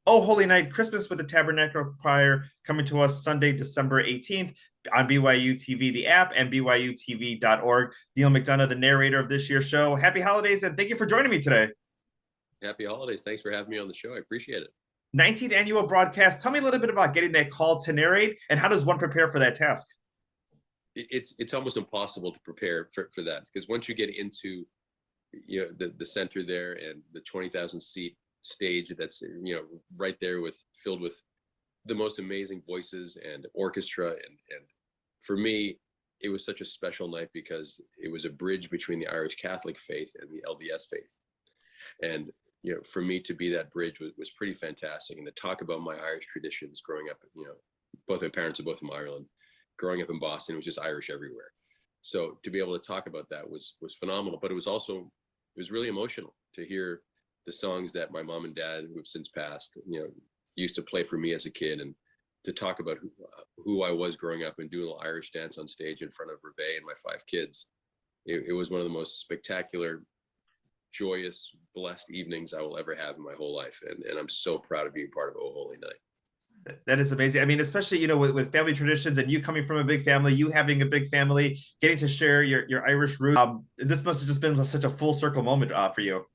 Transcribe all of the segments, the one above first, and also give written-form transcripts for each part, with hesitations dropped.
Oh Holy Night, Christmas with the Tabernacle Choir, coming to us Sunday, December 18th on BYU TV, the app, and BYUtv.org. Neal McDonough, the narrator of this year's show. Happy holidays, and thank you for joining me today. Happy holidays. Thanks for having me on the show. I appreciate it. 19th annual broadcast. Tell me a little bit about getting that call to narrate, and how does one prepare for that task? It's almost impossible to prepare for that, because once you get into the center there and the 20,000 seat stage that's right there filled with the most amazing voices and orchestra, and for me it was such a special night because it was a bridge between the Irish Catholic faith and the LDS faith. And for me to be that bridge was pretty fantastic. And to talk about my Irish traditions growing up, both my parents are both from Ireland. Growing up in Boston, it was just Irish everywhere. So to be able to talk about that was phenomenal. But it was really emotional to hear the songs that my mom and dad, who have since passed, used to play for me as a kid, and to talk about who I was growing up and do a little Irish dance on stage in front of Reve and my 5 kids. It was one of the most spectacular, joyous, blessed evenings I will ever have in my whole life. And I'm so proud of being part of Oh Holy Night. That is amazing. I mean, especially, with family traditions and you coming from a big family, you having a big family, getting to share your Irish roots. This must have just been such a full circle moment for you.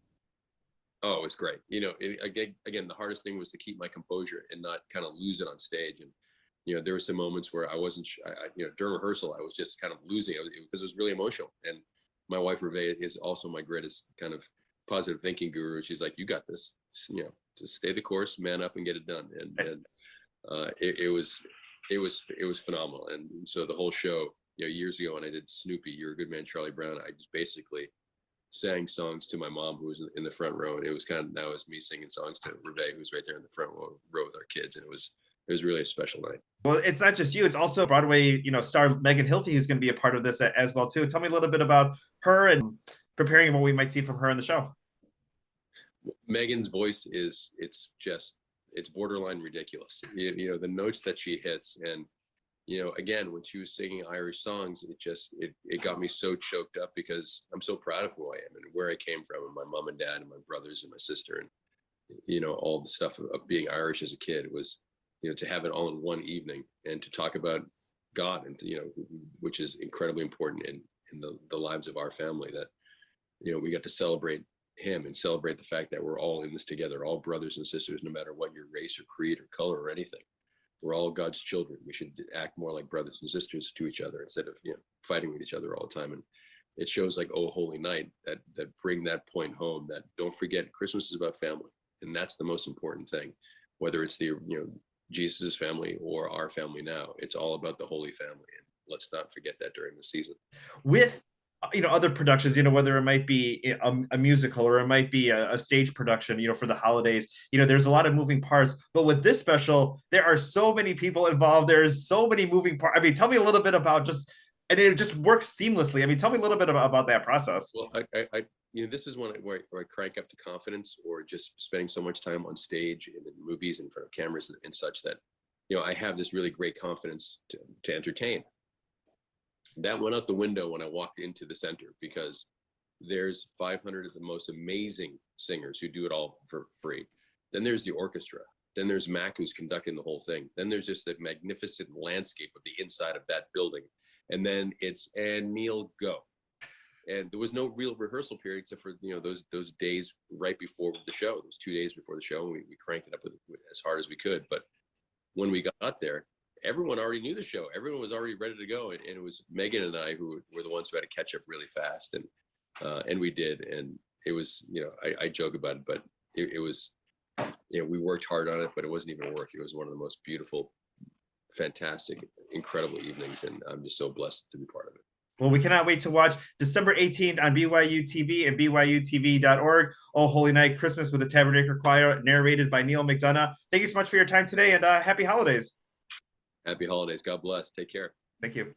Oh, it was great. Again, the hardest thing was to keep my composure and not kind of lose it on stage. And, there were some moments where I wasn't, during rehearsal, I was just kind of losing it because it was really emotional. And my wife, Reve, is also my greatest kind of positive thinking guru. She's like, you got this, just stay the course, man up and get it done. And it was phenomenal. And so the whole show, years ago when I did Snoopy, You're a Good Man, Charlie Brown, I just basically sang songs to my mom, who was in the front row, and it was kind of, now it's me singing songs to Reve, who's right there in the front row with our kids, and it was really a special night. Well, it's not just you; it's also Broadway, star Megan Hilty, who's going to be a part of this as well too. Tell me a little bit about her and preparing what we might see from her in the show. Megan's voice it's borderline ridiculous. The notes that she hits, and again, when she was singing Irish songs, it got me so choked up because I'm so proud of who I am and where I came from, and my mom and dad and my brothers and my sister, and all the stuff of being Irish as a kid. It was, to have it all in one evening and to talk about God, and which is incredibly important in the lives of our family, that we got to celebrate him and celebrate the fact that we're all in this together, all brothers and sisters, no matter what your race or creed or color or anything. We're all God's children. We should act more like brothers and sisters to each other instead of fighting with each other all the time. And it shows like Oh Holy Night that bring that point home, that don't forget Christmas is about family, and that's the most important thing. Whether it's the Jesus's family or our family now, it's all about the Holy Family, and let's not forget that during the season. With other productions, whether it might be a musical or it might be a stage production, for the holidays, there's a lot of moving parts. But with this special, there are so many people involved. There's so many moving parts. I mean, tell me a little bit about and it just works seamlessly. I mean, tell me a little bit about that process. Well, this is where I crank up to confidence, or just spending so much time on stage and in movies in front of cameras and such, that, I have this really great confidence to entertain. That went out the window when I walked into the center, because there's 500 of the most amazing singers who do it all for free. Then there's the orchestra. Then there's Mac, who's conducting the whole thing. Then there's just the magnificent landscape of the inside of that building. And then and Neal, go. And there was no real rehearsal period except for those days right before the show, those 2 days before the show. And we cranked it up as hard as we could. But when we got there, everyone already knew the show. Everyone was already ready to go, and it was Megan and I who were the ones who had to catch up really fast, and we did. And it was, I joke about it, but it was, we worked hard on it, but it wasn't even work. It was one of the most beautiful, fantastic, incredible evenings, and I'm just so blessed to be part of it. Well, we cannot wait to watch December 18th on BYU TV and BYUtv.org. Oh Holy Night, Christmas with the Tabernacle Choir, narrated by Neal McDonough. Thank you so much for your time today, and happy holidays. Happy holidays. God bless. Take care. Thank you.